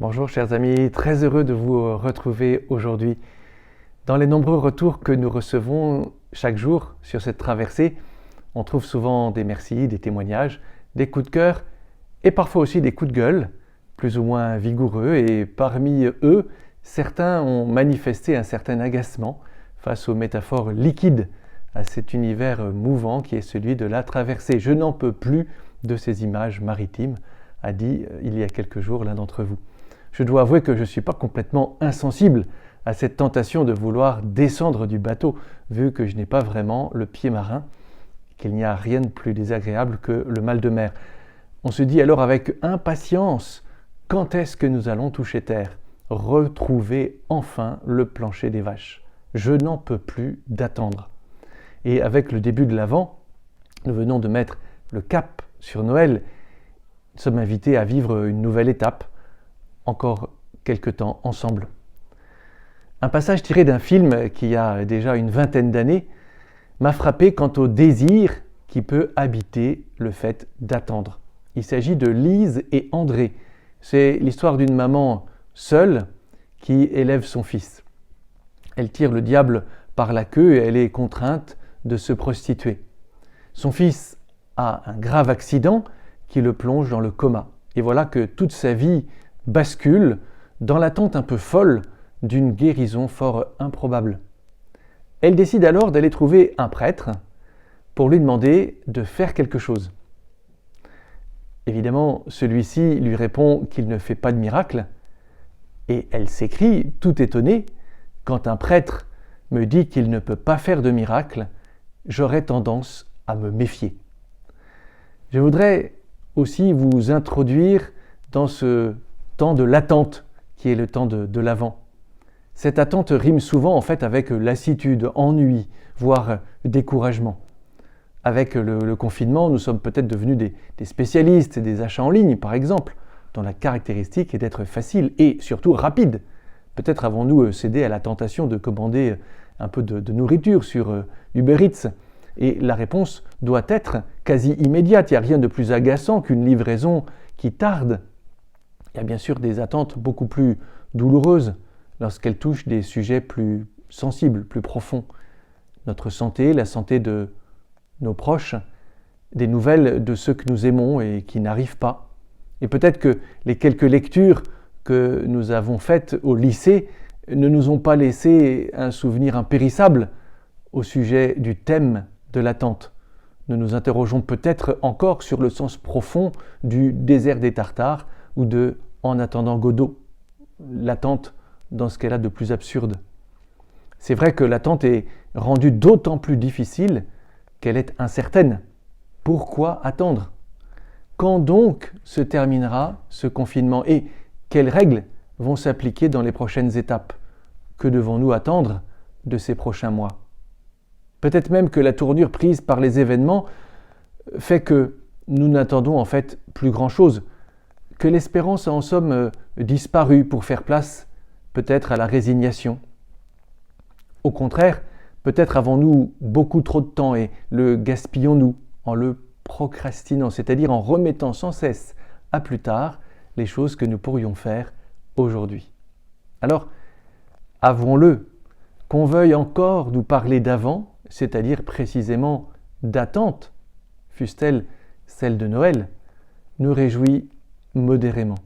Bonjour chers amis, très heureux de vous retrouver aujourd'hui. Dans les nombreux retours que nous recevons chaque jour sur cette traversée, on trouve souvent des merci, des témoignages, des coups de cœur et parfois aussi des coups de gueule, plus ou moins vigoureux, et parmi eux, certains ont manifesté un certain agacement face aux métaphores liquides à cet univers mouvant qui est celui de la traversée. Je n'en peux plus de ces images maritimes, a dit il y a quelques jours l'un d'entre vous. Je dois avouer que je ne suis pas complètement insensible à cette tentation de vouloir descendre du bateau, vu que je n'ai pas vraiment le pied marin, qu'il n'y a rien de plus désagréable que le mal de mer. On se dit alors avec impatience, quand est-ce que nous allons toucher terre, retrouver enfin le plancher des vaches. Je n'en peux plus d'attendre. Et avec le début de l'Avent, nous venons de mettre le cap sur Noël. Nous sommes invités à vivre une nouvelle étape, encore quelque temps ensemble. Un passage tiré d'un film qui a déjà une vingtaine d'années m'a frappé quant au désir qui peut habiter le fait d'attendre. Il s'agit de Lise et André. C'est l'histoire d'une maman seule qui élève son fils. Elle tire le diable par la queue et elle est contrainte de se prostituer. Son fils a un grave accident qui le plonge dans le coma. Et voilà que toute sa vie bascule dans l'attente un peu folle d'une guérison fort improbable. Elle décide alors d'aller trouver un prêtre pour lui demander de faire quelque chose. Évidemment, celui-ci lui répond qu'il ne fait pas de miracle, et elle s'écrie, tout étonnée, quand un prêtre me dit qu'il ne peut pas faire de miracle, j'aurais tendance à me méfier. Je voudrais aussi vous introduire dans ce temps de l'attente qui est le temps de l'Avent. Cette attente rime souvent en fait avec lassitude, ennui, voire découragement. Avec le confinement, nous sommes peut-être devenus des spécialistes des achats en ligne, par exemple, dont la caractéristique est d'être facile et surtout rapide. Peut-être avons-nous cédé à la tentation de commander un peu de nourriture sur Uber Eats. Et la réponse doit être quasi immédiate. Il n'y a rien de plus agaçant qu'une livraison qui tarde. Il y a bien sûr des attentes beaucoup plus douloureuses lorsqu'elles touchent des sujets plus sensibles, plus profonds. Notre santé, la santé de nos proches, des nouvelles de ceux que nous aimons et qui n'arrivent pas. Et peut-être que les quelques lectures que nous avons faites au lycée ne nous ont pas laissé un souvenir impérissable au sujet du thème de l'attente. Nous nous interrogeons peut-être encore sur le sens profond du désert des Tartares ou de En attendant Godot, l'attente dans ce qu'elle a de plus absurde. C'est vrai que l'attente est rendue d'autant plus difficile qu'elle est incertaine. Pourquoi attendre ? Quand donc se terminera ce confinement et quelles règles vont s'appliquer dans les prochaines étapes ? Que devons-nous attendre de ces prochains mois ? Peut-être même que la tournure prise par les événements fait que nous n'attendons en fait plus grand-chose, que l'espérance a en somme disparu pour faire place peut-être à la résignation. Au contraire, peut-être avons-nous beaucoup trop de temps et le gaspillons-nous en le procrastinant, c'est-à-dire en remettant sans cesse à plus tard les choses que nous pourrions faire aujourd'hui. Alors, avouons-le, qu'on veuille encore nous parler d'avant, c'est-à-dire précisément d'attente, fût-elle celle de Noël, nous réjouit modérément.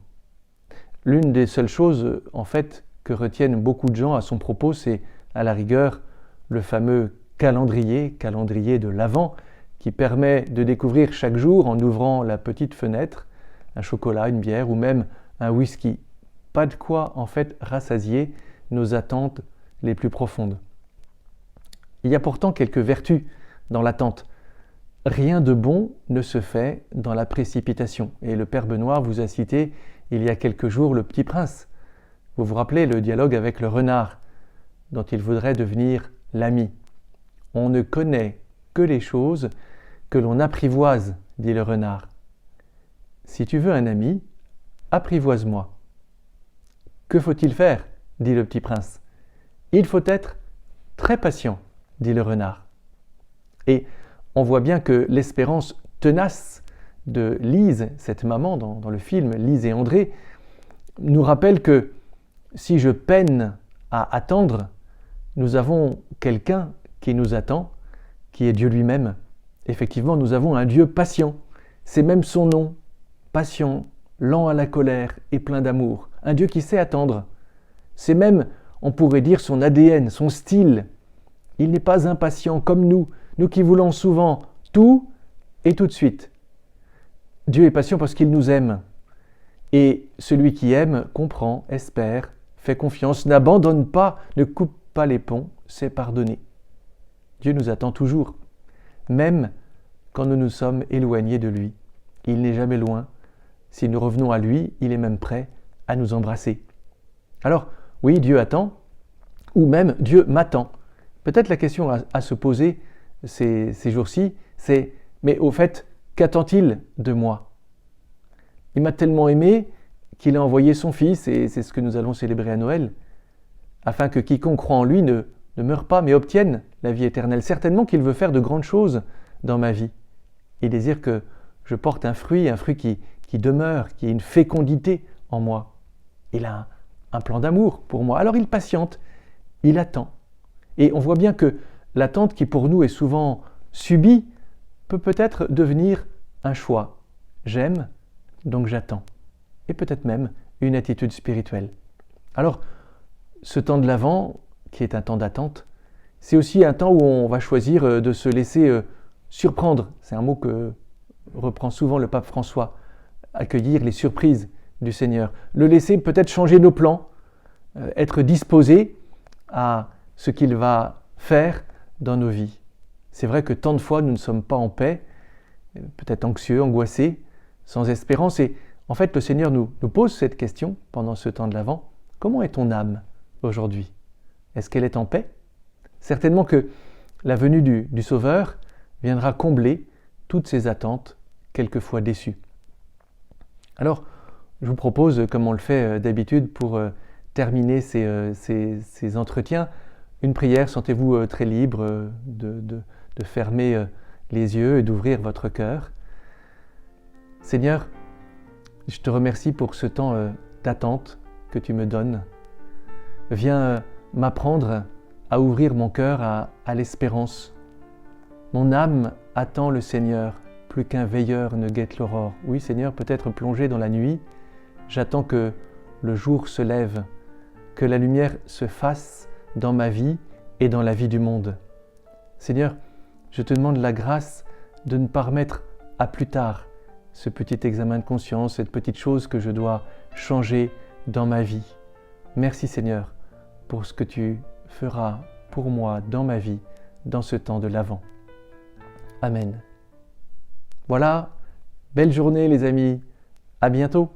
L'une des seules choses, en fait, que retiennent beaucoup de gens à son propos, c'est, à la rigueur, le fameux calendrier de l'Avent, qui permet de découvrir chaque jour, en ouvrant la petite fenêtre, un chocolat, une bière ou même un whisky. Pas de quoi, en fait, rassasier nos attentes les plus profondes. Il y a pourtant quelques vertus dans l'attente. Rien de bon ne se fait dans la précipitation. Et le Père Benoît vous a cité il y a quelques jours le Petit Prince. Vous vous rappelez le dialogue avec le renard, dont il voudrait devenir l'ami. On ne connaît que les choses que l'on apprivoise, dit le renard. Si tu veux un ami, apprivoise-moi. Que faut-il faire ? Dit le Petit Prince. Il faut être très patient, dit le renard. Et on voit bien que l'espérance tenace de Lise, cette maman dans le film, Lise et André, nous rappelle que si je peine à attendre, nous avons quelqu'un qui nous attend, qui est Dieu lui-même. Effectivement, nous avons un Dieu patient. C'est même son nom, patient, lent à la colère et plein d'amour. Un Dieu qui sait attendre. C'est même, on pourrait dire, son ADN, son style. Il n'est pas impatient comme nous qui voulons souvent tout et tout de suite. Dieu est patient parce qu'il nous aime. Et celui qui aime comprend, espère, fait confiance, n'abandonne pas, ne coupe pas les ponts, c'est pardonner. Dieu nous attend toujours, même quand nous nous sommes éloignés de lui. Il n'est jamais loin. Si nous revenons à lui, il est même prêt à nous embrasser. Alors, oui, Dieu attend, ou même Dieu m'attend. Peut-être la question à se poser ces jours-ci, c'est « mais au fait, qu'attend-il de moi ?» Il m'a tellement aimé qu'il a envoyé son Fils, et c'est ce que nous allons célébrer à Noël, afin que quiconque croit en lui ne meure pas, mais obtienne la vie éternelle. Certainement qu'il veut faire de grandes choses dans ma vie. Il désire que je porte un fruit qui demeure, qui ait une fécondité en moi. Il a un plan d'amour pour moi. Alors il patiente, il attend. Et on voit bien que l'attente qui pour nous est souvent subie peut peut-être devenir un choix. J'aime, donc j'attends. Et peut-être même une attitude spirituelle. Alors, ce temps de l'Avent, qui est un temps d'attente, c'est aussi un temps où on va choisir de se laisser surprendre. C'est un mot que reprend souvent le pape François. Accueillir les surprises du Seigneur. Le laisser peut-être changer nos plans, être disposé à ce qu'il va faire dans nos vies. C'est vrai que tant de fois nous ne sommes pas en paix, peut-être anxieux, angoissés, sans espérance. Et en fait, le Seigneur nous pose cette question pendant ce temps de l'Avent. Comment est ton âme aujourd'hui? Est-ce qu'elle est en paix? Certainement que la venue du Sauveur viendra combler toutes ces attentes, quelquefois déçues. Alors, je vous propose, comme on le fait d'habitude pour terminer ces entretiens, une prière. Sentez-vous très libre de fermer les yeux et d'ouvrir votre cœur. Seigneur, je te remercie pour ce temps d'attente que tu me donnes. Viens m'apprendre à ouvrir mon cœur à l'espérance. Mon âme attend le Seigneur, plus qu'un veilleur ne guette l'aurore. Oui, Seigneur, peut-être plongé dans la nuit, j'attends que le jour se lève, que la lumière se fasse dans ma vie et dans la vie du monde. Seigneur, je te demande la grâce de ne pas remettre à plus tard ce petit examen de conscience, cette petite chose que je dois changer dans ma vie. Merci Seigneur pour ce que tu feras pour moi dans ma vie, dans ce temps de l'Avent. Amen. Voilà, belle journée les amis, à bientôt.